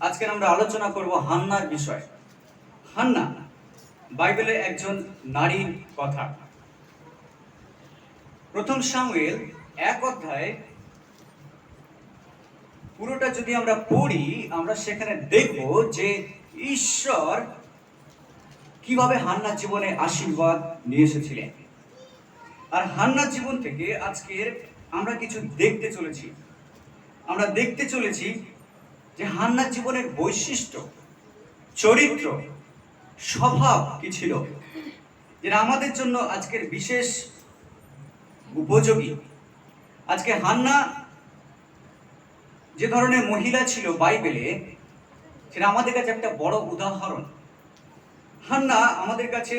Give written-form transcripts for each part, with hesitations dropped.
আজকে আমরা আলোচনা করব হান্নার বিষয়। হান্না বাইবেলের একজন নারীর কথা। প্রথম শামুয়েল 1 অধ্যায় পুরোটা যদি আমরা পড়ি, আমরা সেখানে দেখব যে ঈশ্বর কিভাবে হান্নার জীবনে আশীর্বাদ নিয়ে এসেছিলেন। আর হান্নার জীবন থেকে আজকের আমরা কিছু দেখতে চলেছি। আমরা দেখতে চলেছি যে হান্নার জীবনের বৈশিষ্ট্য, চরিত্র, স্বভাব কি ছিল, যেটা আমাদের জন্য আজকের বিশেষ উপযোগী। আজকে হান্না যে ধরনের মহিলা ছিল বাইবেলে, সেটা আমাদের কাছে একটা বড় উদাহরণ। হান্না আমাদের কাছে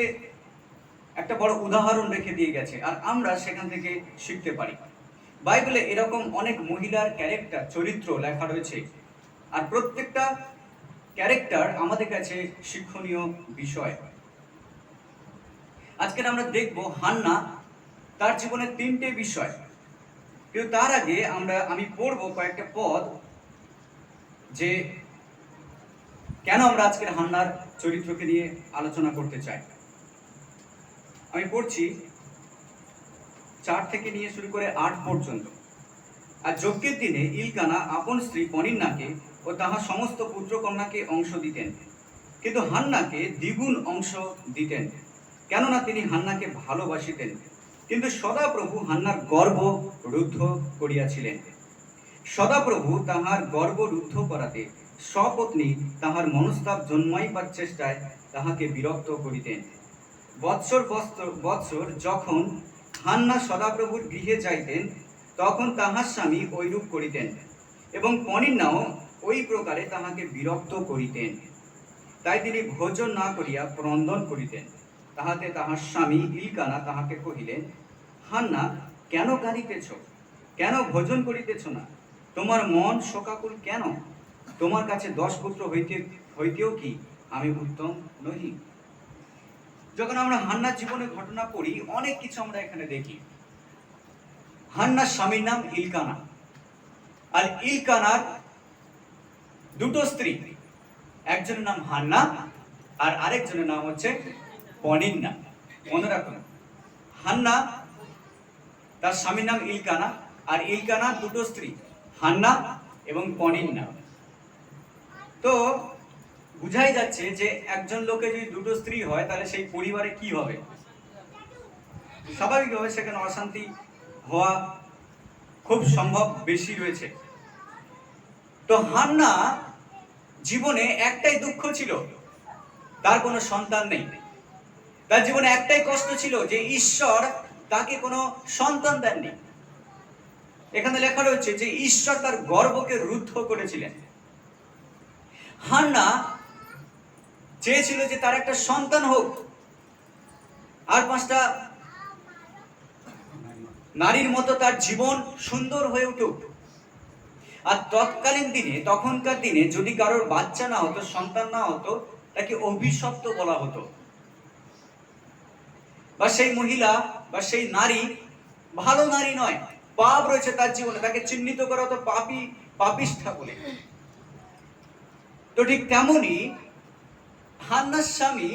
একটা বড় উদাহরণ রেখে দিয়ে গেছে, আর আমরা সেখান থেকে শিখতে পারি। বাইবেলে এরকম অনেক মহিলার ক্যারেক্টার, চরিত্র লেখা রয়েছে, আর প্রত্যেকটা ক্যারেক্টার আমাদের কাছে শিক্ষণীয় বিষয়। আজকে আমরা দেখব হান্না, তার জীবনের 3টে বিষয়। কিন্তু তার আগে আমি পড়ব কয়েকটা পদ, যে কেন আমরা আজকের হান্নার চরিত্রকে নিয়ে আলোচনা করতে চাই। আমি পড়ছি 4 থেকে নিয়ে শুরু করে 8 পর্যন্ত। আর যজ্ঞের দিনে ইলকানা আপন স্ত্রী পনিন্নাকে ও তাহার সমস্ত পুত্রকন্যাকে অংশ দিতেন, কিন্তু হান্নাকে দ্বিগুণ অংশ দিতেন, কেননা তিনি হান্নাকে ভালোবাসিতেন। কিন্তু সদাপ্রভু হান্নার গর্ব রুদ্ধ করিয়াছিলেন। সদাপ্রভু তাহার গর্ব রুদ্ধ করাতে স্বপত্নী তাহার মনস্তাপ জন্মাইবার চেষ্টায় তাহাকে বিরক্ত করিতেন। বৎসর যখন হান্না সদাপ্রভুর গৃহে যাইতেন, তখন তাহার স্বামী ঐরূপ করিতেন, এবং পনিন্নাও ওই প্রকারে তাহাকে বিরক্ত করিতেন। তাই তিনি ভোজন না করিয়া ক্রন্দন করিতেন। তাহাতে তাহার স্বামী ইলকানা তাহাকে কহিলেন, হান্না, কেন কাঁদিতেছ? কেন ভোজন করিতেছ না? তোমার মন শোকাকুল কেন? তোমার কাছে 10 পুত্র হইতেও কি আমি উত্তম নহি? যখন আমরা হান্নার জীবনের ঘটনা পড়ি, অনেক কিছু আমরা এখানে দেখি। হান্নার স্বামীর নাম ইলকানা, আর ইলকানার 2টো স্ত্রী, একজনের নাম হান্না আর আরেকজনের নাম হচ্ছে পনিন্না। মনে রাখুন, হান্না, তার স্বামীর নাম ইলকানা, আর ইলকানার 2টো স্ত্রী, হান্না এবং পনিন্না। তো বুঝাই যাচ্ছে যে একজন লোকে যদি 2টো স্ত্রী হয়, তাহলে সেই পরিবারে কি হবে। স্বাভাবিকভাবে সেখানে অশান্তি হওয়া খুব সম্ভব বেশি রয়েছে। তো হান্না জীবনে একটাই দুঃখ ছিল, তার কোনো সন্তান নেই। তার জীবনে একটাই কষ্ট ছিল যে ঈশ্বর তাকে কোনো সন্তান দেননি। এখানে লেখা রয়েছে যে ঈশ্বর তার গর্বকে রুদ্ধ করেছিলেন। হান্না চেয়েছিল যে তার একটা সন্তান হোক, আর 5টা নারীর মতো তার জীবন সুন্দর হয়ে উঠুক। আর তখনকার দিনে যদি কারোর বাচ্চা না হতো, সন্তান না হতো, তাকে অভিশপ্ত বলা হতো, বা সেই মহিলা বা সেই নারী ভালো নারী নয়, পাপ রয়েছে তার জীবনে, তাকে চিহ্নিত করা হতো পাপিষ্ঠা বলে। তো ঠিক তেমনি হান্নার স্বামী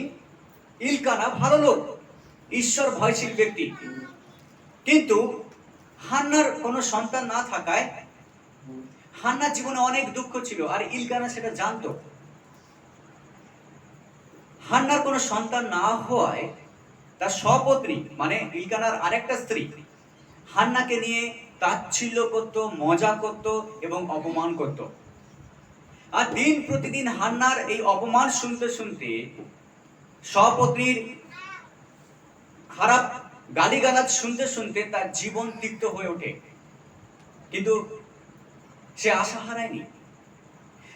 ইলকানা ভালো লোক, ঈশ্বর ভয়শীল ব্যক্তি, কিন্তু হান্নার কোনো সন্তান না থাকায় হান্নার জীবনে অনেক দুঃখ ছিল, আর ইলকানা সেটা জানতো। হান্নার কোনো সন্তান না হওয়ায় তার স্বপত্নী মানে ইলকানার আরেকটা স্ত্রী হান্নাকে নিয়ে তাচ্ছিল্য করত, মজা করত এবং অপমান করত। আর দিন প্রতিদিন হান্নার এই অপমান শুনতে শুনতে, স্বপত্নীর খারাপ গালিগালাজ শুনতে শুনতে তার জীবন তিক্ত হয়ে ওঠে। কিন্তু সে আশা হারায়নি,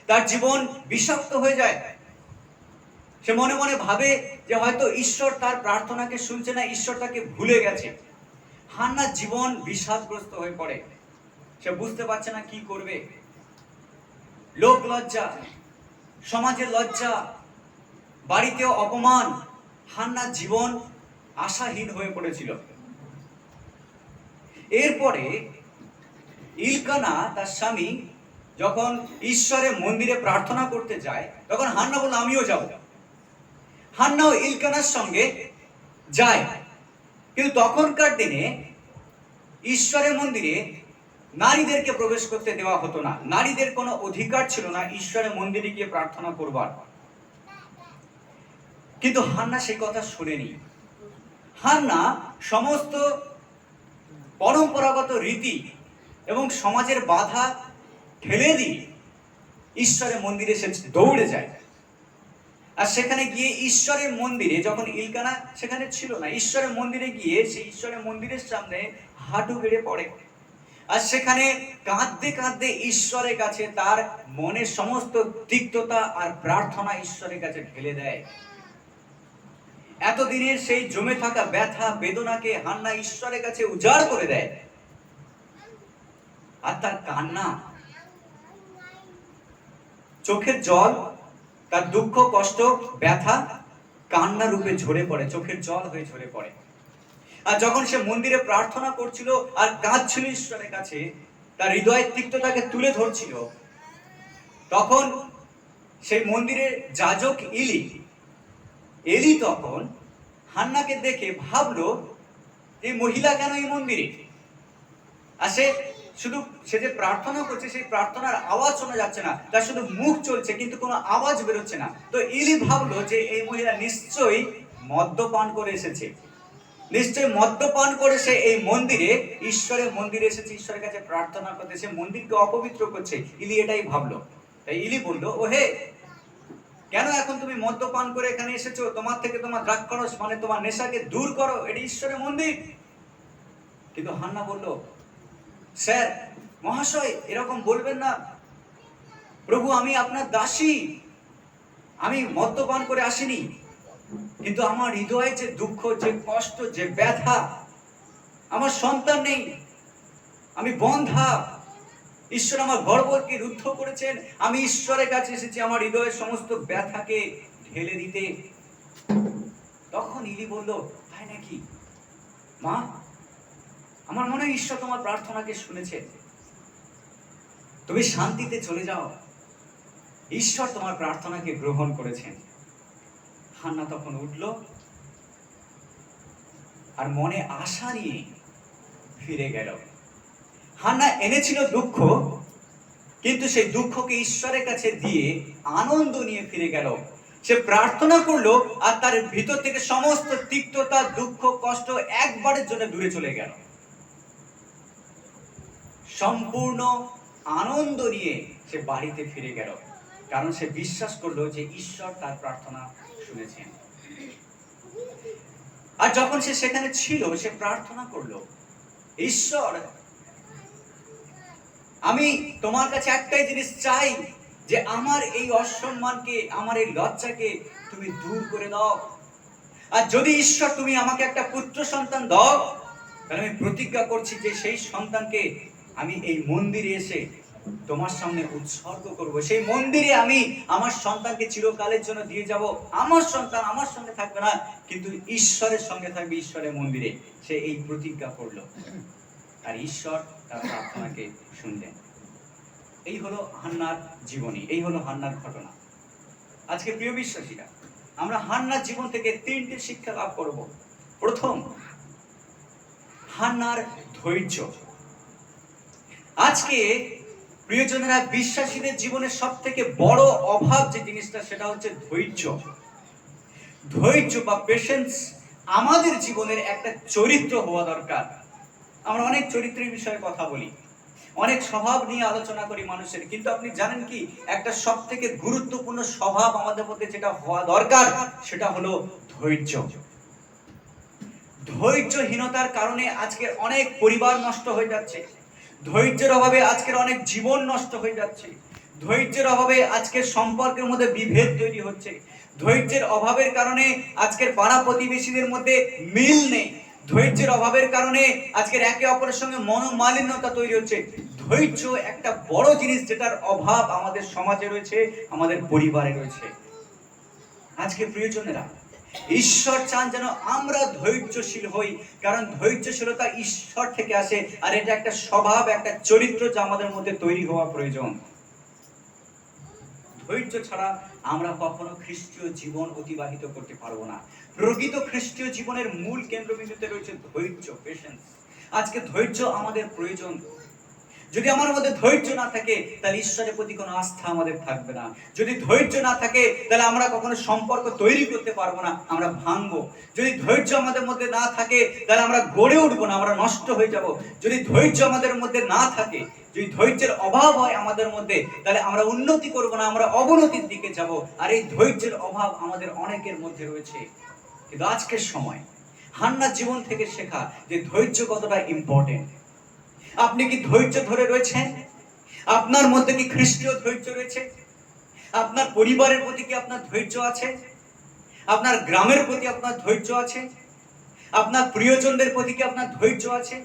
তার জীবন বিষাক্ত হয়ে যায়। সে মনে মনে ভাবে যে হয়তো ঈশ্বর তার প্রার্থনাকে শুনছে না, ঈশ্বর তাকে ভুলে গেছে। হান্নার জীবন বিষাদগ্রস্ত হয়ে পড়ে। সে বুঝতে পারছে না কি করবে। লোক লজ্জা, সমাজের লজ্জা, বাড়িতেও অপমান, হান্নার জীবন আশাহীন হয়ে পড়েছিল। এরপরে ইলকানা তার স্বামী যখন ঈশ্বরের মন্দিরে প্রার্থনা করতে যায়, তখন হান্না বলল আমিও যাব। হান্নাও ইলকানার সঙ্গে যায়। কিন্তু তখনকার দিনে ঈশ্বরের মন্দিরে নারীদেরকে প্রবেশ করতে দেওয়া হতো না। নারীদের কোনো অধিকার ছিল না ঈশ্বরের মন্দিরে গিয়ে প্রার্থনা করবার। কিন্তু হান্না সেই কথা শুনেনি। হান্না সমস্ত পরম্পরাগত রীতি এবং সমাজের বাধা ঠেলে দিয়ে ঈশ্বরের মন্দিরে সে দৌড়ে যায়। আর সেখানে গিয়ে ঈশ্বরের মন্দিরে, যখন ইলকানা সেখানে ছিল না, ঈশ্বরের মন্দিরে গিয়ে সেই ঈশ্বরের মন্দিরের সামনে হাঁটু গেড়ে পড়ে। আর সেখানে কাঁদতে কাঁদতে ঈশ্বরের কাছে তার মনের সমস্ত তিক্ততা আর প্রার্থনা ঈশ্বরের কাছে ঢেলে দেয়। এতদিনের সেই জমে থাকা ব্যথা বেদনাকে হান্না ঈশ্বরের কাছে উজাড় করে দেয়। আর তার কান্না, চোখের জল, তার দুঃখ কষ্ট ব্যথা কান্না রূপে ঝরে পড়ে, চোখের জল হয়ে ঝরে পড়ে। আর যখন সে মন্দিরে প্রার্থনা করছিল আর কাঁদছিল ঈশ্বরের কাছে, তার হৃদয়ের তিক্ততাকে তুলে ধরছিল, তখন সেই মন্দিরের যাজক এলি তখন হান্নাকে দেখে ভাবলো এই মহিলা কেন এই মন্দিরে। আর সে যে প্রার্থনা করছে, সেই প্রার্থনার আওয়াজ শোনা যাচ্ছে না, তার শুধু মুখ চলছে কিন্তু কোনো আওয়াজ বেরোচ্ছে না। তো ইলি ভাবলো যে এই মহিলা নিশ্চয়ই মদ্যপান করে এসেছে, নিশ্চয়ই মদ্যপান করে সে এই মন্দিরে, ঈশ্বরের মন্দিরে এসেছে, ঈশ্বরের কাছে প্রার্থনা করতে, সে মন্দিরকে অপবিত্র করছে। ইলি এটাই ভাবলো। তাই ইলি বললো, ও হে, কেন এখন তুমি মদ্যপান করে এখানে এসেছো? তোমার থেকে তোমার দ্রাক্ষরস মানে তোমার নেশাকে দূর করো, এটা ঈশ্বরের মন্দির। কিন্তু হান্না বলল, স্যার মহাশয় এরকম বলবেন না, প্রভু আমি আপনার দাসী, আমি মদ্যপান করে আসিনি, কিন্তু আমার হৃদয়ে যে দুঃখ, যে কষ্ট, যে ব্যথা, আমার সন্তান নেই, আমি বন্ধা, ঈশ্বর আমার গর্ভকে রুদ্ধ করেছেন, আমি ঈশ্বরের কাছে এসেছি আমার হৃদয়ের সমস্ত ব্যথাকে ঢেলে দিতে। তখন ইলি বলল, তাই নাকি মা? আমার মনে হয় ঈশ্বর তোমার প্রার্থনাকে শুনেছে, তুমি শান্তিতে চলে যাও, ঈশ্বর তোমার প্রার্থনাকে গ্রহণ করেছেন। হান্না তখন উঠল আর মনে আশা নিয়ে ফিরে গেল। হান্না এনেছিল দুঃখ, কিন্তু সেই দুঃখকে ঈশ্বরের কাছে দিয়ে আনন্দ নিয়ে ফিরে গেল। সে প্রার্থনা করলো আর তার ভিতর থেকে সমস্ত তিক্ততা, দুঃখ, কষ্ট একবারের জন্য দূরে চলে গেল। সম্পূর্ণ আনন্দ নিয়ে সে বাড়িতে ফিরে গেল, কারণ সে বিশ্বাস করলো যে ঈশ্বর তার প্রার্থনা শুনেছেন। আর যখন সে সেখানে ছিল, সে প্রার্থনা করলো, ঈশ্বর আমি তোমার কাছে একটাই জিনিস চাই, যে আমার এই অসম্মানকে, আমার এই লজ্জাকে তুমি দূর করে দাও। আর যদি ঈশ্বর তুমি আমাকে একটা পুত্র সন্তান দাও, তাহলে আমি প্রতিজ্ঞা করছি যে সেই সন্তানকে আমি এই মন্দিরে এসে তোমার সামনে উৎসর্গ করব। সেই মন্দিরে আমি আমার সন্তানকে চিরকালের জন্য দিয়ে যাব। আমার সন্তান আমার সঙ্গে থাকবে না, কিন্তু ঈশ্বরের সঙ্গে থাকবে, ঈশ্বরের মন্দিরে। সে এই প্রতিজ্ঞা করলো, আর ঈশ্বর তার প্রার্থনাকে শুনলেন। এই হলো হান্নার জীবনী, এই হলো হান্নার ঘটনা। আজকে প্রিয় বিশ্বাসীরা, আমরা হান্নার জীবন থেকে 3টে শিক্ষা লাভ করব। প্রথম, হান্নার ধৈর্য। আজকে প্রিয়জনেরা, বিশ্বাসীদের জীবনের সব থেকে বড় অভাব যে জিনিসটা, সেটা হচ্ছে ধৈর্য। ধৈর্য বা পেশেন্স আমাদের জীবনের একটা চরিত্র হওয়া দরকার। আমরা অনেক চরিত্রের বিষয়ে কথা বলি, অনেক স্বভাব নিয়ে আলোচনা করি মানুষের, কিন্তু আপনি জানেন কি, একটা সব থেকে গুরুত্বপূর্ণ স্বভাব আমাদের মধ্যে যেটা হওয়া দরকার, সেটা হলো ধৈর্য। ধৈর্যহীনতার কারণে আজকে অনেক পরিবার নষ্ট হয়ে যাচ্ছে, ধৈর্যের অভাবে আজকের অনেক জীবন নষ্ট হয়ে যাচ্ছে, ধৈর্যের অভাবে আজকের সম্পর্কের মধ্যে বিভেদ তৈরি হচ্ছে, ধৈর্যের অভাবের কারণে আজকের পাড়া প্রতিবেশীদের মধ্যে মিল নেই, ধৈর্যের অভাবের কারণে আজকের একে অপরের সঙ্গে মনোমালিন্যতা তৈরি হচ্ছে। ধৈর্য একটা বড় জিনিস, যেটার অভাব আমাদের সমাজে রয়েছে, আমাদের পরিবারে রয়েছে। আজকে প্রিয়জনেরা, ঈশ্বর চান যেন আমরা ধৈর্যশীল হই, কারণ ধৈর্যশীলতা ঈশ্বর থেকে আসে, আর এটা একটা স্বভাব, একটা চরিত্র যা আমাদের মধ্যে তৈরি হওয়া প্রয়োজন। ধৈর্য ছাড়া আমরা কখনো খ্রিস্টীয় জীবন অতিবাহিত করতে পারবো না। প্রকৃত খ্রিস্টীয় জীবনের মূল কেন্দ্রবিন্দুতে রয়েছে ধৈর্য, পেশেন্স। আজকে ধৈর্য আমাদের প্রয়োজন। যদি আমার মধ্যে ধৈর্য না থাকে তাহলে ঈশ্বরের প্রতি কোনো আস্থা আমাদের থাকবে না। যদি ধৈর্য না থাকে তাহলে আমরা কখনো সম্পর্ক তৈরি করতে পারবো না, আমরা ভাঙবো। যদি ধৈর্য আমাদের মধ্যে না থাকে তাহলে আমরা গড়ে উঠবো না, আমরা নষ্ট হয়ে যাব। যদি ধৈর্য আমাদের মধ্যে না থাকে, যদি ধৈর্যের অভাব হয় আমাদের মধ্যে, তাহলে আমরা উন্নতি করবো না, আমরা অবনতির দিকে যাব। আর এই ধৈর্যের অভাব আমাদের অনেকের মধ্যে রয়েছে। কিন্তু আজকের সময় হান্নার জীবন থেকে শেখা যে ধৈর্য কতটা ইম্পর্টেন্ট। আপনি কি ধৈর্য ধরে রয়েছেন? আপনার মধ্যে কি খ্রিস্টীয় ধৈর্য রয়েছে? আপনার পরিবারের প্রতি কি আপনার ধৈর্য আছে? আপনার গ্রামের প্রতি আপনার ধৈর্য আছে? আপনার প্রিয়জনদের প্রতি কি আপনার ধৈর্য আছে?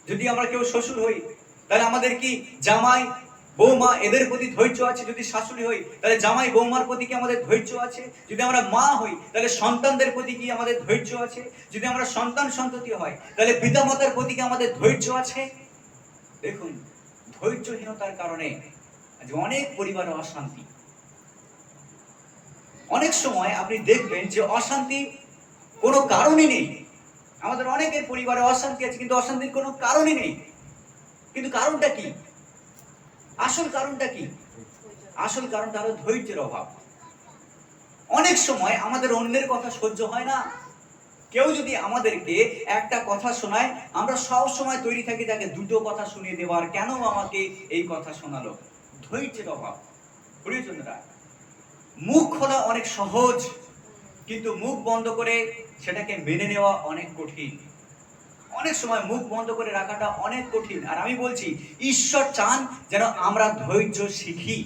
যদি আমরা কেউ শ্বশুর হই তাহলে আমাদের কি জামাই বৌমা এদের প্রতি ধৈর্য আছে? যদি শাশুড়ি হই তাহলে জামাই বৌমার প্রতি কি আমাদের ধৈর্য আছে? যদি আমরা মা হই তাহলে সন্তানদের প্রতি কি আমাদের ধৈর্য আছে? যদি আমরা সন্তান সন্ততি হয় তাহলে পিতামাতার প্রতি কি আমাদের ধৈর্য আছে? দেখুন, ধৈর্যহীনতার কারণে আজ অনেক পরিবারে অশান্তি। অনেক সময় আপনি দেখবেন যে অশান্তি কোনো কারণই নেই। আমাদের অনেকের পরিবারে অশান্তি আছে, কিন্তু অশান্তির কোনো কারণই নেই। কিন্তু কারণটা কি? আসল কারণটা কি? আসল কারণটা হলো ধৈর্যের অভাব। অনেক সময় আমাদের অন্যের কথা সহ্য হয় না। কেউ যদি আমাদেরকে একটা কথা শোনায়, আমরা সব সময় তৈরি থাকি তাকে দুটো কথা শুনিয়ে দেওয়ার। কেন আমাকে এই কথা শোনালো? ধৈর্যের অভাব। প্রিয়জনেরা, মুখ খোলা অনেক সহজ, কিন্তু মুখ বন্ধ করে সেটাকে মেনে নেওয়া অনেক কঠিন। অনেক সময় মুখ বন্ধ করে রাখাটা অনেক কঠিন। আর আমি বলছি, ঈশ্বর চান যেন আমরা ধৈর্য শিখি।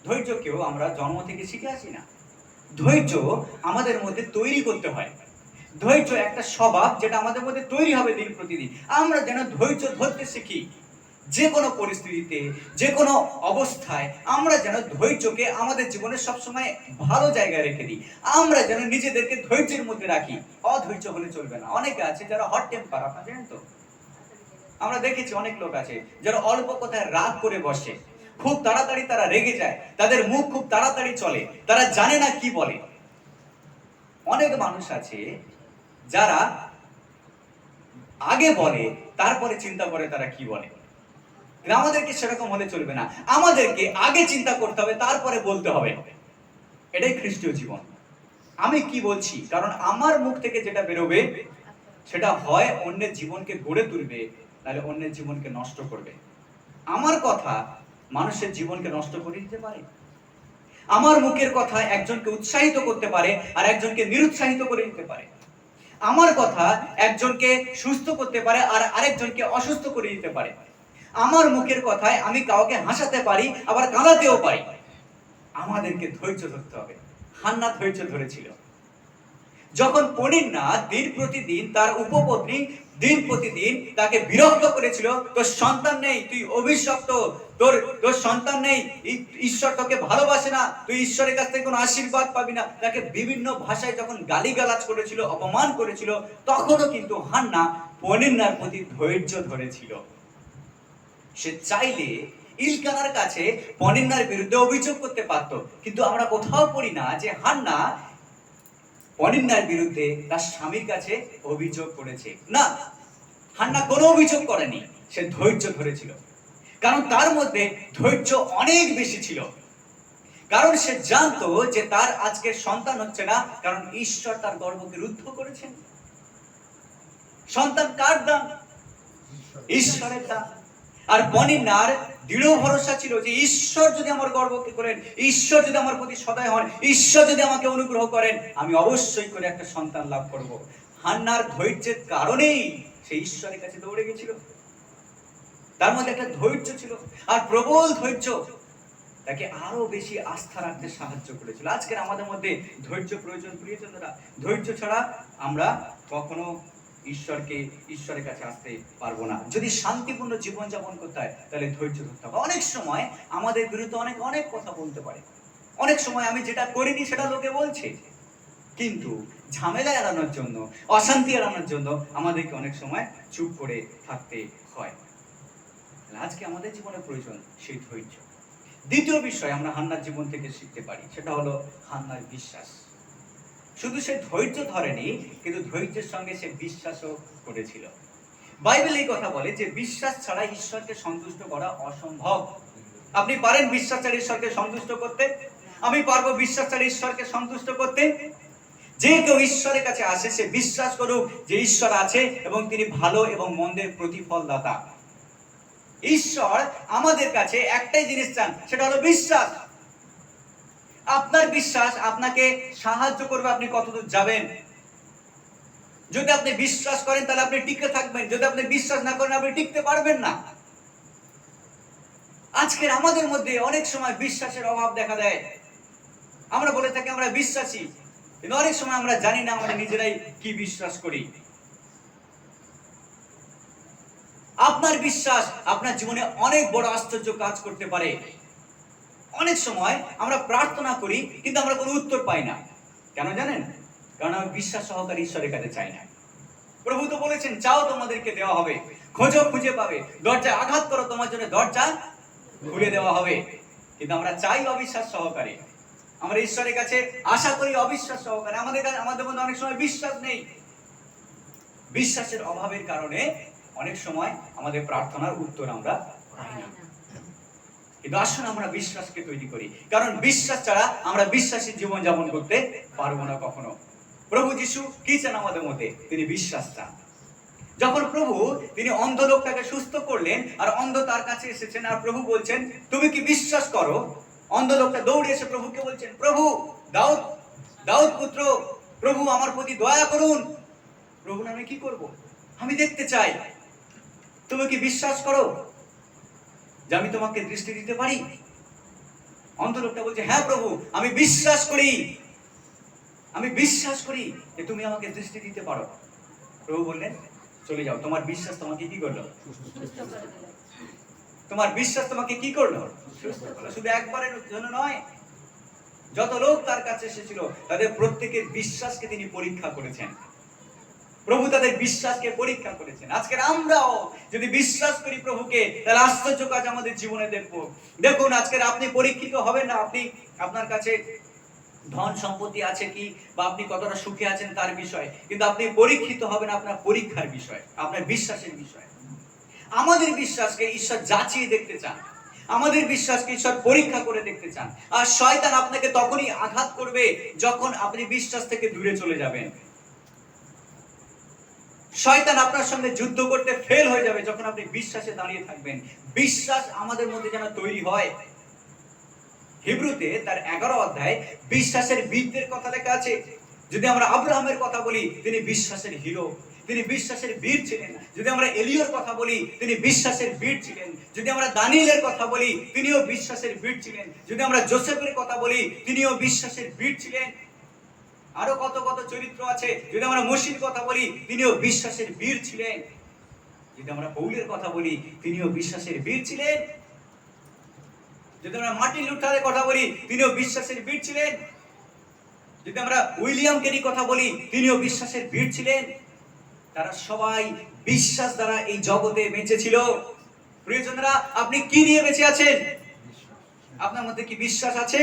ধৈর্য কেউ আমরা জন্ম থেকে শিখে আসি না। ধৈর্য আমাদের মধ্যে তৈরি করতে হয়। ধৈর্য একটা স্বভাব যেটা আমাদের মধ্যে তৈরি হবে দিন প্রতিদিন। আমরা যেন ধৈর্য ধরতে শিখি। যে কোনো পরিস্থিতিতে, যে কোনো অবস্থায় আমরা যেন ধৈর্যকে আমাদের জীবনে সবসময় ভালো জায়গায় রেখে দিই। আমরা যেন নিজেদেরকে ধৈর্যের মধ্যে রাখি। অধৈর্য হলে চলবে না। অনেকে আছে যারা হট টেম্পার, আপনারা জানেন তো? আমরা দেখেছি অনেক লোক আছে যারা অল্প কথায় রাগ করে বসে, খুব তাড়াতাড়ি তারা রেগে যায়, তাদের মুখ খুব তাড়াতাড়ি চলে, তারা জানে না কি বলে। অনেক মানুষ আছে যারা আগে বলে তারপরে চিন্তা করে তারা কি বলে। আমাদেরকে সেরকম হলে চলবে না। আমাদেরকে আগে চিন্তা করতে হবে, তারপরে বলতে হবে। এটাই খ্রিস্টীয় জীবন। আমি কি বলছি, কারণ আমার মুখ থেকে যেটা বেরোবে সেটা হয় অন্যের জীবনকে গড়ে তুলবে, নাহলে অন্যের জীবনকে নষ্ট করবে। আমার কথা মানুষের জীবনকে নষ্ট করে দিতে পারে। আমার মুখের কথা একজনকে উৎসাহিত করতে পারে আর একজনকে নিরুৎসাহিত করে দিতে পারে। আমার কথা একজনকে সুস্থ করতে পারে আর আরেকজনকে অসুস্থ করে দিতে পারে। আমার মুখের কথায় আমি কাউকে হাসাতে পারি, আবার কাঁদাতেও পারি। আমাদেরকে ধৈর্য ধরতে হবে। হান্না ধৈর্য ধরেছিল। যখন পনিন্না দিন প্রতিদিন তার উপপত্নী দিন প্রতিদিন তাকে বিরক্ত করেছিল, তোর সন্তান নেই, তুই অভিশপ্ত, তোর সন্তান নেই, ঈশ্বর তোকে ভালোবাসে না, তুই ঈশ্বরের কাছ থেকে কোনো আশীর্বাদ পাবি না, তাকে বিভিন্ন ভাষায় যখন গালিগালাজ করেছিল, অপমান করেছিল, তখনও কিন্তু হান্না পনিন্নার প্রতি ধৈর্য ধরেছিল। সে চাইলে ইলকানার কাছে পনিন্নার বিরুদ্ধে অভিযোগ করতে পারত, কিন্তু আমরা কোথাও পড়ি না যে হান্না পনিন্নার বিরুদ্ধে তার স্বামীর কাছে অভিযোগ করেছে। না, হান্না কোনো অভিযোগ করেনি। সে ধৈর্য ধরেছিল, কারণ তার মধ্যে ধৈর্য অনেক বেশি ছিল। কারণ সে জানতো যে তার আজকে সন্তান হচ্ছে না, কারণ ঈশ্বর তার গর্ভকে রুদ্ধ করেছেন। সন্তান কার দান? ঈশ্বরের দান। আর পনিন্নার দৃঢ় ভরসা ছিল যে ঈশ্বর যদি আমার গর্বকে করেন, ঈশ্বর যদি আমার প্রতি সদয় হন, ঈশ্বর যদি আমাকে অনুগ্রহ করেন, আমি অবশ্যই করে একটা সন্তান লাভ করব। হান্নার ধৈর্যের কারণেই সে ঈশ্বরের কাছে দৌড়ে গেছিল। তার মধ্যে একটা ধৈর্য ছিল, আর প্রবল ধৈর্য তাকে আরো বেশি আস্থা রাখতে সাহায্য করেছিল। আজকের আমাদের মধ্যে ধৈর্য প্রয়োজন। প্রিয়জনেরা, ধৈর্য ছাড়া আমরা কখনো ঈশ্বরের কাছে আসতে পারবো না। যদি শান্তিপূর্ণ জীবন যাপন করতে হয় তাহলে ধৈর্য ধরতে হবে। অনেক সময় আমাদের বিরুদ্ধে অনেক কথা বলতে পারে। অনেক সময় আমি যেটা করিনি সেটা লোকে বলছে, কিন্তু ঝামেলা এড়ানোর জন্য, অশান্তি এড়ানোর জন্য আমাদেরকে অনেক সময় চুপ করে থাকতে হয়। আজকে আমাদের জীবনে প্রয়োজন সেই ধৈর্য। দ্বিতীয় বিষয় আমরা হান্নার জীবন থেকে শিখতে পারি, সেটা হলো হান্নার বিশ্বাস। শুধু সে ধৈর্য ধরেনি, কিন্তু ধৈর্যের সঙ্গে সে বিশ্বাসও করেছিল। বাইবেল এই কথা বলে যে বিশ্বাস ছাড়া ঈশ্বরকে সন্তুষ্ট করা অসম্ভব। আপনি পারেন বিশ্বাস ছাড়া ঈশ্বরকে সন্তুষ্ট করতে? আমি পারবো বিশ্বাস ছাড়া ঈশ্বরকে সন্তুষ্ট করতে? যে কেউ ঈশ্বরের কাছে আসে সে বিশ্বাস করুক যে ঈশ্বর আছে এবং তিনি ভালো এবং মন্দের প্রতিফল দাতা। ঈশ্বর আমাদের কাছে একটাই জিনিস চান, সেটা হলো বিশ্বাস। আপনার বিশ্বাস আপনাকে সাহায্য করবে আপনি কতদূর যাবেন। যদি আপনি বিশ্বাস করেন তাহলে আপনি টিকে থাকবেন, যদি আপনি বিশ্বাস না করেন আপনি টিকতে পারবেন না। আজকের আমাদের মধ্যে অনেক সময় বিশ্বাসের অভাব দেখা দেয়। আমরা বলে থাকি আমরা বিশ্বাসী, কিন্তু অনেক সময় আমরা জানি না আমরা নিজেরাই কি বিশ্বাস করি। আপনার বিশ্বাস আপনার জীবনে অনেক বড় আশ্চর্য কাজ করতে পারে। অনেক সময় আমরা প্রার্থনা করি কিন্তু আমরা কোনো উত্তর পাই না। কেন জানেন? কারণ আমি বিশ্বাস সহকারে ঈশ্বরের কাছে চাই না। প্রভু তো বলেছেন, চাও তোমাদেরকে দেওয়া হবে, খোঁজো খুঁজে পাবে, দরজায় আঘাত করো তোমার জন্য দরজা খুলে দেওয়া হবে। কিন্তু আমরা চাই অবিশ্বাস সহকারে, আমরা ঈশ্বরের কাছে আশা করি অবিশ্বাস সহকারে। আমাদের মধ্যে অনেক সময় বিশ্বাস নেই। বিশ্বাসের অভাবের কারণে অনেক সময় আমাদের প্রার্থনার উত্তর আমরা পাই না। কিন্তু আসুন আমরা বিশ্বাসকে তৈরি করি, কারণ বিশ্বাস ছাড়া আমরা বিশ্বাসী জীবন যাপন করতে পারবো না কখনো। প্রভু যিশু কি চান আমাদের মধ্যে? তিনি বিশ্বাস চান। যখন প্রভু তিনি অন্ধ লোকটাকে সুস্থ করলেন আর অন্ধ তার কাছে এসেছেন আর প্রভু বলছেন তুমি কি বিশ্বাস করো? অন্ধ লোকটা দৌড়ে এসে প্রভুকে বলছেন, প্রভু দাউদ পুত্র, প্রভু আমার প্রতি দয়া করুন। প্রভু আমি কি করব? আমি দেখতে চাই। তুমি কি বিশ্বাস করো যে আমি তোমাকে দৃষ্টি দিতে পারি? অন্ধ লোকটা বলছে, হ্যাঁ প্রভু, আমি বিশ্বাস করি, আমি বিশ্বাস করি যে তুমি আমাকে দৃষ্টি দিতে পারো। প্রভু বললেন, চলে যাও, তোমার বিশ্বাস তোমাকে কি করলো? তোমার বিশ্বাস তোমাকে কি করলো? শুধু একবারের জন্য নয়, যত লোক তার কাছে এসেছিল তাদের প্রত্যেকের বিশ্বাসকে তিনি পরীক্ষা করেছেন। প্রভু তাদের বিশ্বাসকে পরীক্ষা করেছেন। আজকের আমরাও যদি বিশ্বাস করি প্রভুকে, তাহলে আশ্চর্য কাজ আমাদের জীবনে দেখবো। দেখুন, আজকের আপনি পরীক্ষিত হবেন না আপনি আপনার কাছে ধন সম্পত্তি আছে কি বা আপনি কতটা সুখে আছেন তার বিষয়, কিন্তু আপনি পরীক্ষিত হবেন আপনার পরীক্ষার বিষয়, আপনার বিশ্বাসের বিষয়। আমাদের বিশ্বাসকে ঈশ্বর যাচিয়ে দেখতে চান, আমাদের বিশ্বাসকে ঈশ্বর পরীক্ষা করে দেখতে চান। আর শয়তান আপনাকে তখনই আঘাত করবে যখন আপনি বিশ্বাস থেকে দূরে চলে যাবেন। শয়তান আপনার সঙ্গে যুদ্ধ করতে ফেল হয়ে যাবে যখন আপনি বিশ্বাসে দাঁড়িয়ে থাকবেন। বিশ্বাস আমাদের মধ্যে যেন তৈরি হয়। হিব্রুতে তার 11 অধ্যায় বিশ্বাসের বীরদের কথা লেখা আছে। যদি আমরা আব্রাহামের কথা বলি, তিনি বিশ্বাসের হিরো, তিনি বিশ্বাসের বীর ছিলেন। যদি আমরা এলিয়র কথা বলি, তিনি বিশ্বাসের বীর ছিলেন। যদি আমরা দানিয়েলের কথা বলি, তিনিও বিশ্বাসের বীর ছিলেন। যদি আমরা যোসেফের কথা বলি, তিনিও বিশ্বাসের বীর ছিলেন। আরো কত কত চরিত্র আছে। যদি আমরা মসির কথা বলি, তিনিও বিশ্বাসের বীর ছিলেন। যদি আমরা পৌলের কথা বলি, তিনিও বিশ্বাসের বীর ছিলেন। যদি আমরা মার্টিন লুথারের কথা বলি, তিনিও বিশ্বাসের বীর ছিলেন। যদি আমরা উইলিয়াম কেরির কথা বলি, তিনিও বিশ্বাসের বীর ছিলেন। তারা সবাই বিশ্বাস দ্বারা এই জগতে বেঁচে ছিল। প্রিয়জনেরা, আপনি কি নিয়ে বেঁচে আছেন? আপনার মধ্যে কি বিশ্বাস আছে?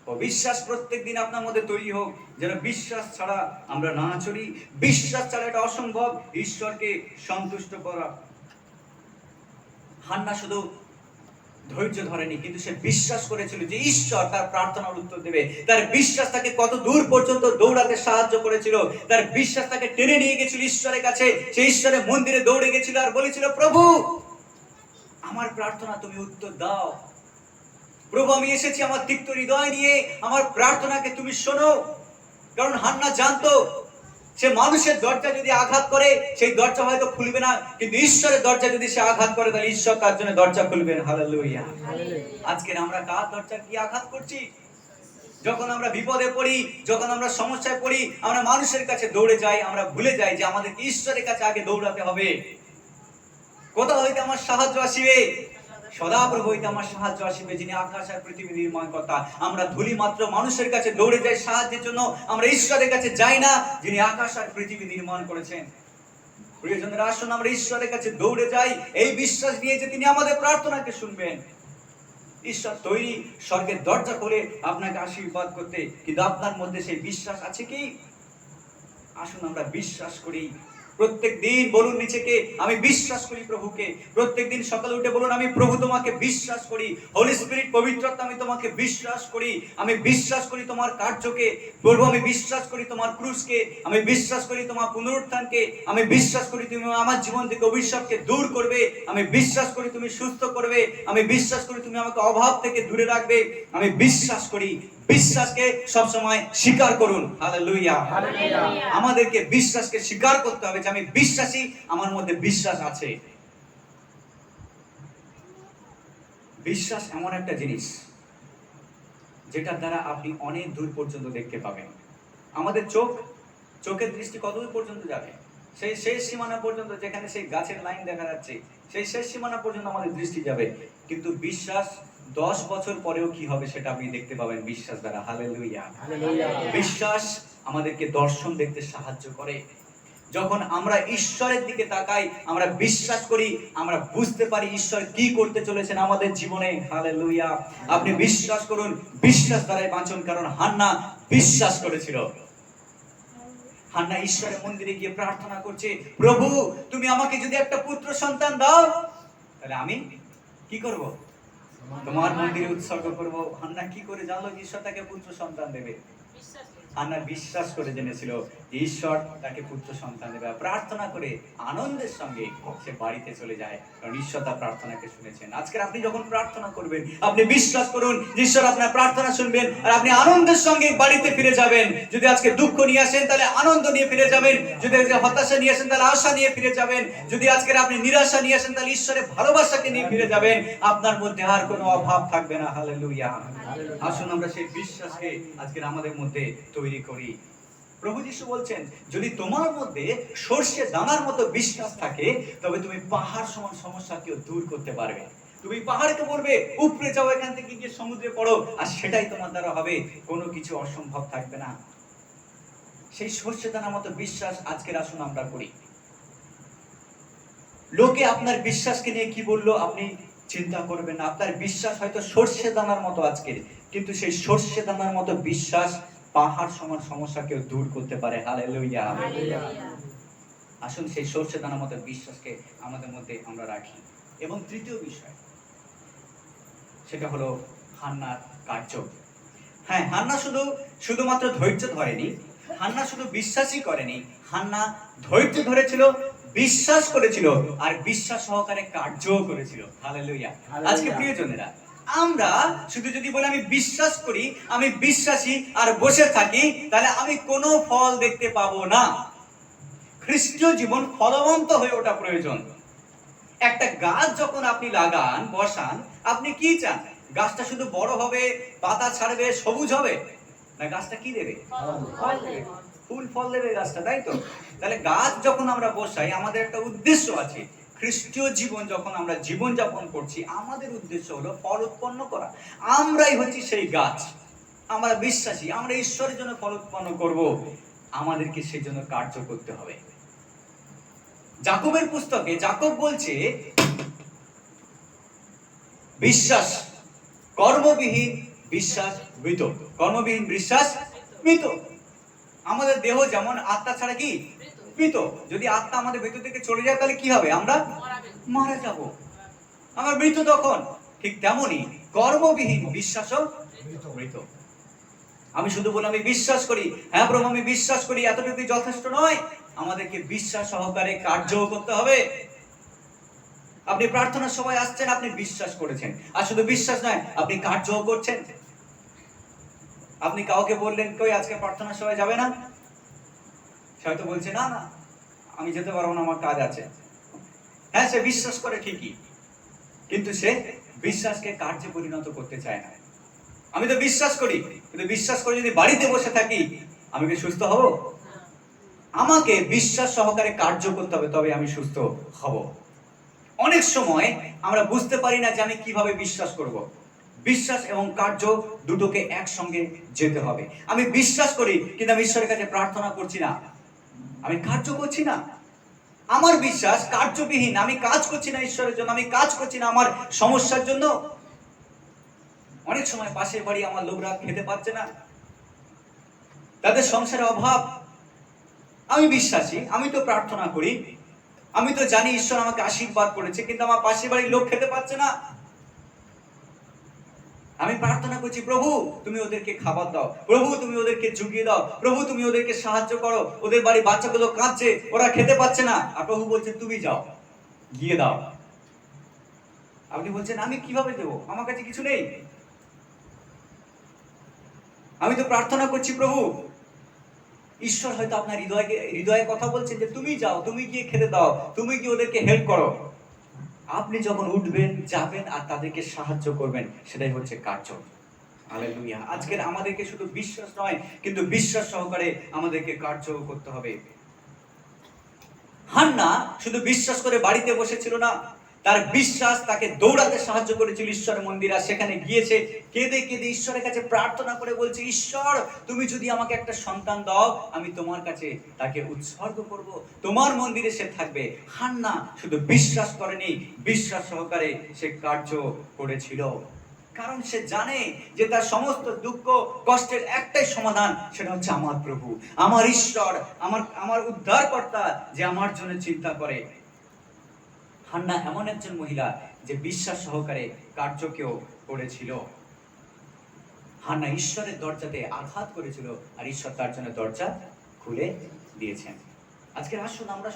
ও বিশ্বাস প্রত্যেকদিন আপনার মধ্যে তৈরি হোক, যেন বিশ্বাস ছাড়া আমরা না চলি। বিশ্বাস ছাড়া এটা অসম্ভব ঈশ্বরকে সন্তুষ্ট করা। হান্না শুধু ধৈর্য ধরেনি, কিন্তু সে বিশ্বাস করেছিল যে ঈশ্বর তার প্রার্থনার উত্তর দেবে। তার বিশ্বাস তাকে কত দূর পর্যন্ত দৌড়াতে সাহায্য করেছিল। তার বিশ্বাস তাকে টেনে নিয়ে গেছিল ঈশ্বরের কাছে। সে ঈশ্বরের মন্দিরে দৌড়ে গেছিল আর বলেছিল, প্রভু আমার প্রার্থনা তুমি উত্তর দাও। প্রভু আমি এসেছি আমার তিক্ত হৃদয় নিয়ে, আমার প্রার্থনাকে তুমি শোনো। কারণ হান্না জানতো সে মানুষের দরজা যদি আঘাত করে সেই দরজা হয়তো খুলবে না, কিন্তু ঈশ্বরের দরজা যদি সে আঘাত করে তাহলে ঈশ্বর তার জন্য দরজা খুলবেন। হালেলুয়া। আজকে আমরা কার দরজা কি আঘাত করছি? যখন আমরা বিপদে পড়ি, যখন আমরা সমস্যায় পড়ি, আমরা মানুষের কাছে দৌড়ে যাই, আমরা ভুলে যাই যে আমাদেরকে ঈশ্বরের কাছে আগে দৌড়াতে হবে। কোথা হইতে আমার সাহায্য আসিবে? সদাপ্রভু হইতে আমার সাহায্য আসিবে, যিনি আকাশ আর পৃথিবী নির্মাণ কর্তা। আমরা ধুলি মাত্র মানুষের কাছে দৌড়ে যাই সাহায্যের জন্য, আমরা ঈশ্বরের কাছে যাই না যিনি আকাশ আর পৃথিবী নির্মাণ করেছেন। প্রিয়জনেরা, আসুন আমরা ঈশ্বরের কাছে দৌড়ে যাই এই বিশ্বাস নিয়ে যে তিনি আমাদের প্রার্থনাকে শুনবেন। ঈশ্বর তৈরি স্বর্গের দরজা করে আপনাকে আশীর্বাদ করতে, কিন্তু আপনার মধ্যে সেই বিশ্বাস আছে কি? আসুন আমরা বিশ্বাস করি। প্রত্যেক দিন বলুন নিজেকে, আমি বিশ্বাস করি প্রভুকে। প্রত্যেক দিন সকালে উঠে বলুন, আমি প্রভু তোমাকে বিশ্বাস করি। হোলি স্পিরিট, পবিত্রতা, আমি তোমাকে বিশ্বাস করি। আমি বিশ্বাস করি তোমার কার্যকে। প্রভু, আমি বিশ্বাস করি তোমার ক্রুশকে। আমি বিশ্বাস করি তোমার পুনরুত্থানকে। আমি বিশ্বাস করি তুমি আমার জীবন থেকে অভিশাপকে দূর করবে। আমি বিশ্বাস করি তুমি সুস্থ করবে। আমি বিশ্বাস করি তুমি আমাকে অভাব থেকে দূরে রাখবে। আমি বিশ্বাস করি। বিশ্বাসকে সবসময় স্বীকার করুন। হালেলুয়া। আমাদেরকে বিশ্বাসকে স্বীকার করতে হবে যে আমি বিশ্বাসী, আমার মধ্যে বিশ্বাস আছে। বিশ্বাস এমন একটা জিনিস যেটার দ্বারা আপনি অনেক দূর পর্যন্ত দেখতে পাবেন। আমাদের চোখের দৃষ্টি কত দূর পর্যন্ত যাবে? সেই শেষ সীমানা পর্যন্ত, যেখানে সেই গাছের লাইন দেখা যাচ্ছে, সেই শেষ সীমানা পর্যন্ত আমাদের দৃষ্টি যাবে। কিন্তু বিশ্বাস 10 বছর পরেও কি হবে সেটা আপনি দেখতে পাবেন বিশ্বাস দ্বারা। হালেলুয়া। বিশ্বাস আমাদেরকে দর্শন দেখতে সাহায্য করে। যখন আমরা ঈশ্বরের দিকে তাকাই, আমরা বিশ্বাস করি, আমরা বুঝতে পারি ঈশ্বর কি করতে চলেছেন আমাদের জীবনে। হালেলুয়া। আপনি বিশ্বাস করুন, বিশ্বাস দ্বারাই বাঁচুন। কারণ হান্না বিশ্বাস করেছিল। হান্না ঈশ্বরের মন্দিরে গিয়ে প্রার্থনা করছে, প্রভু তুমি আমাকে যদি একটা পুত্র সন্তান দাও, তাহলে আমি কি করব? তোমার মন্দিরে উৎসর্গ করব। হান্না কি করে জানলো ঈশ্বর তাকে পুত্র সন্তান দেবে? হান্না বিশ্বাস করে জেনেছিল ঈশ্বর তাকে পুত্র সন্তান দেবে। প্রার্থনা করে আনন্দের সঙ্গে সে বাড়িতে চলে যায়, কারণ ঈশ্বর তার প্রার্থনাকে শুনেছেন। আজকে আপনি যখন প্রার্থনা করবেন, আপনি বিশ্বাস করুন ঈশ্বর আপনার প্রার্থনা শুনবেন, আর আপনি আনন্দের সঙ্গে বাড়িতে ফিরে যাবেন। যদি আজকে দুঃখ নিয়ে আসেন তাহলে আনন্দ নিয়ে ফিরে যাবেন। যদি আজকে হতাশা নিয়ে আসেন তাহলে আশা নিয়ে ফিরে যাবেন। যদি আজকে আপনি নিরাশা নিয়ে আসেন তাহলে ঈশ্বরের ভালোবাসাকে নিয়ে ফিরে যাবেন। আপনার মধ্যে আর কোনো অভাব থাকবে না। হালেলুয়া। আসুন আমরা সেই বিশ্বাসকে আজকে আমাদের মধ্যে তৈরি করি। প্রভু যিশু বলছেন, যদি তোমার মধ্যে সর্ষে দানার মতো বিশ্বাস থাকে, তবে তুমি পাহাড় সমান সমস্যাকেও দূর করতে পারবে। তুমি পাহাড়কে বলবে উপরে যাও, এখান থেকে গিয়ে সমুদ্রে পড়ো, আর সেটাই তোমার দ্বারা হবে। কোনো কিছু অসম্ভব থাকবে না। সেই সর্ষে দানার মতো বিশ্বাস আজকের আসুন আমরা করি। লোকে আপনার বিশ্বাসকে নিয়ে কি বললো আপনি চিন্তা করবেন না। আপনার বিশ্বাস হয়তো সর্ষে দানার মতো আজকের, কিন্তু সেই সর্ষে দানার মতো বিশ্বাস পাহাড় সমান সমস্যাকেও দূর করতে পারে। হালেলুয়া। আসুন সেই সর্ষে দানার মতো বিশ্বাসকে আমাদের মধ্যে আমরা রাখি। এবং তৃতীয় বিষয়, সেটা হলো হান্নার কার্য। হ্যাঁ, হান্না শুধুমাত্র ধৈর্য ধরেনি, হান্না শুধু বিশ্বাসই করেনি, হান্না ধৈর্য ধরেছিল, বিশ্বাস করেছিল, আর বিশ্বাস সহকারে কার্যও করেছিল। হালেলুয়া। আজকে প্রিয়জনেরা, আমরা শুধু যদি বলি আমি বিশ্বাস করি, আমি বিশ্বাসী, আর বসে থাকি, তাহলে আমি কোনো ফল দেখতে পাবো না। খ্রিস্টীয় জীবন ফলবন্ত হয়ে ওঠা প্রয়োজন। একটা গাছ যখন আপনি লাগান, বসান, আপনি কি চান? গাছটা শুধু বড় হবে, পাতা ছাড়বে, সবুজ হবে? না, গাছটা কি দেবে? ফুল ফল দেবে গাছটা, তাই তো? তাহলে গাছ যখন আমরা বসাই, আমাদের একটা উদ্দেশ্য আছে। খ্রিস্টীয় জীবন যখন আমরা জীবন যাপন করছি, আমাদের উদ্দেশ্য হলো ফল উৎপন্ন করা। আমরাই হচ্ছি সেই গাছ। আমরা বিশ্বাসী, আমরা ঈশ্বরের জন্য ফল উৎপন্ন করব। আমাদেরকে সেই জন্য কার্য করতে হবে। যাকবের পুস্তকে যাকব বলছে, বিশ্বাস কর্মবিহীন বিশ্বাস মৃত। কর্মবিহীন বিশ্বাস মৃত। আমাদের দেহ যেমন আত্মা ছাড়া কি মৃত। যদি আত্মা আমাদের ভেতর থেকে চলে যায় তাহলে কি হবে? আমরা মারা যাব, আমরা মৃত তখন। ঠিক তেমনি কর্মবিহীন বিশ্বাসও মৃত। আমি শুধু বলি আমি বিশ্বাস করি, হ্যাঁ প্রভু আমি বিশ্বাস করি, এতটুকু যথেষ্ট নয়। আমাদেরকে বিশ্বাস সহকারে কার্য করতে হবে। আপনি প্রার্থনার সময় আসছেন, আপনি বিশ্বাস করেছেন, আর শুধু বিশ্বাস নয়, আপনি কার্যও করছেন। আপনি কাউকে বললেন কই আজকে প্রার্থনার সময় যাবে না, সে হয়তো বলছে না না আমি যেতে পারবো না, আমার কাজ আছে। হ্যাঁ, সে বিশ্বাস করে ঠিকই, কিন্তু সে বিশ্বাসকে কার্যে পরিণত করতে চায় না। আমি তো বিশ্বাস করি, কিন্তু বিশ্বাস করে যদি বাড়িতে বসে থাকি, আমি কি সুস্থ হব? আমাকে বিশ্বাস সহকারে কার্য করতে হবে, তবে আমি সুস্থ হব। অনেক সময় আমরা বুঝতে পারি না যে আমি কিভাবে বিশ্বাস করব। বিশ্বাস এবং কার্য দুটোকে একসঙ্গে যেতে হবে। আমি বিশ্বাস করি, কিন্তু আমি ঈশ্বরের কাছে প্রার্থনা করছি না, আমি কার্য করছি না। আমার বিশ্বাস কার্যবিহীন, আমি কাজ করছি না ঈশ্বরের জন্য, আমি কাজ করছি না আমার সমস্যার জন্য। অনেক সময় পাশের বাড়ি আমার লোকরা খেতে পাচ্ছে না, তাদের সংসারে অভাব। আমি বিশ্বাসী, আমি তো প্রার্থনা করি, আমি তো জানি ঈশ্বর আমাকে আশীর্বাদ করেছে, কিন্তু আমার পাশের বাড়ির লোক খেতে পাচ্ছে না। আমি প্রার্থনা করছি, প্রভু তুমি ওদেরকে খাবার দাও, প্রভু তুমি ওদেরকে জুগিয়ে দাও, প্রভু তুমি ওদেরকে সাহায্য করো, ওদের বাড়ি বাচ্চাগুলো কাঁদছে, ওরা খেতে পাচ্ছে না। আর প্রভু বলছেন তুমি যাও, গিয়ে দাও। আপনি বলছেন আমি কিভাবে দেবো, আমার কাছে কিছু নেই। আমি তো প্রার্থনা করছি প্রভু। ঈশ্বর হয়তো আপনার হৃদয়ে কথা বলছেন যে তুমি যাও, তুমি গিয়ে খেতে দাও, তুমি গিয়ে ওদেরকে হেল্প করো। আপনি যখন উঠবেন, যাবেন আর তাদেরকে সাহায্য করবেন, সেটাই হচ্ছে কার্য। হালেলুয়া। আজকের আমাদেরকে শুধু বিশ্বাস নয়, কিন্তু বিশ্বাস সহকারে আমাদেরকে কার্য করতে হবে। হান্না শুধু বিশ্বাস করে বাড়িতে বসেছিল না, তার বিশ্বাস তাকে দৌড়াতে সাহায্য করেছিল ঈশ্বরের মন্দিরে। আর সেখানে গিয়েছে, কেঁদে কেঁদে ঈশ্বরের কাছে প্রার্থনা করে বলছে, ঈশ্বর তুমি যদি আমাকে একটা সন্তান দাও, আমি তোমার কাছে তাকে উৎসর্গ করব, তোমার মন্দিরে সে থাকবে। হান্না শুধু বিশ্বাস করেনি, বিশ্বাস সহকারে সে কার্য করেছিল। কারণ সে জানে যে তার সমস্ত দুঃখ কষ্টের একটাই সমাধান, সেটা হচ্ছে আমার প্রভু, আমার ঈশ্বর, আমার উদ্ধারকর্তা, যে আমার জন্য চিন্তা করে। হান্না এমন একজন মহিলা যে বিশ্বাস সহকারে কার্যকেও করেছিল। হান্না ঈশ্বরের দরজাতে আঘাত করেছিল, আর ঈশ্বর তার জন্য দরজা খুলে দিয়েছেন। আজকে আসুন আমরা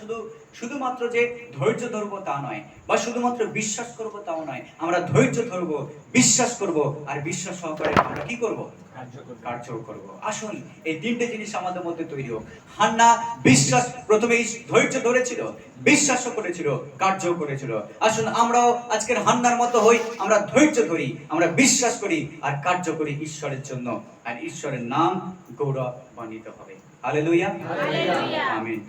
শুধুমাত্র যে ধৈর্য ধরবো তা নয়, বা শুধুমাত্র বিশ্বাস করবো তাও নয়, আমরা ধৈর্য ধরবো, বিশ্বাস করব, আর বিশ্বাস সহকারে আমরা কি করব, কার্য করব। আসুন এই তিনটে জিনিস আমাদের মধ্যে তৈরি হোক। হান্না বিশ্বাস, প্রথমে ধৈর্য ধরেছিল, বিশ্বাসও করেছিল, কার্য করেছিল। আসুন আমরাও আজকের হান্নার মতো হই, আমরা ধৈর্য ধরি, আমরা বিশ্বাস করি, আর কার্য করি ঈশ্বরের জন্য, আর ঈশ্বরের নাম গৌরবান্বিত হবে। হালেলুয়া, আমিন।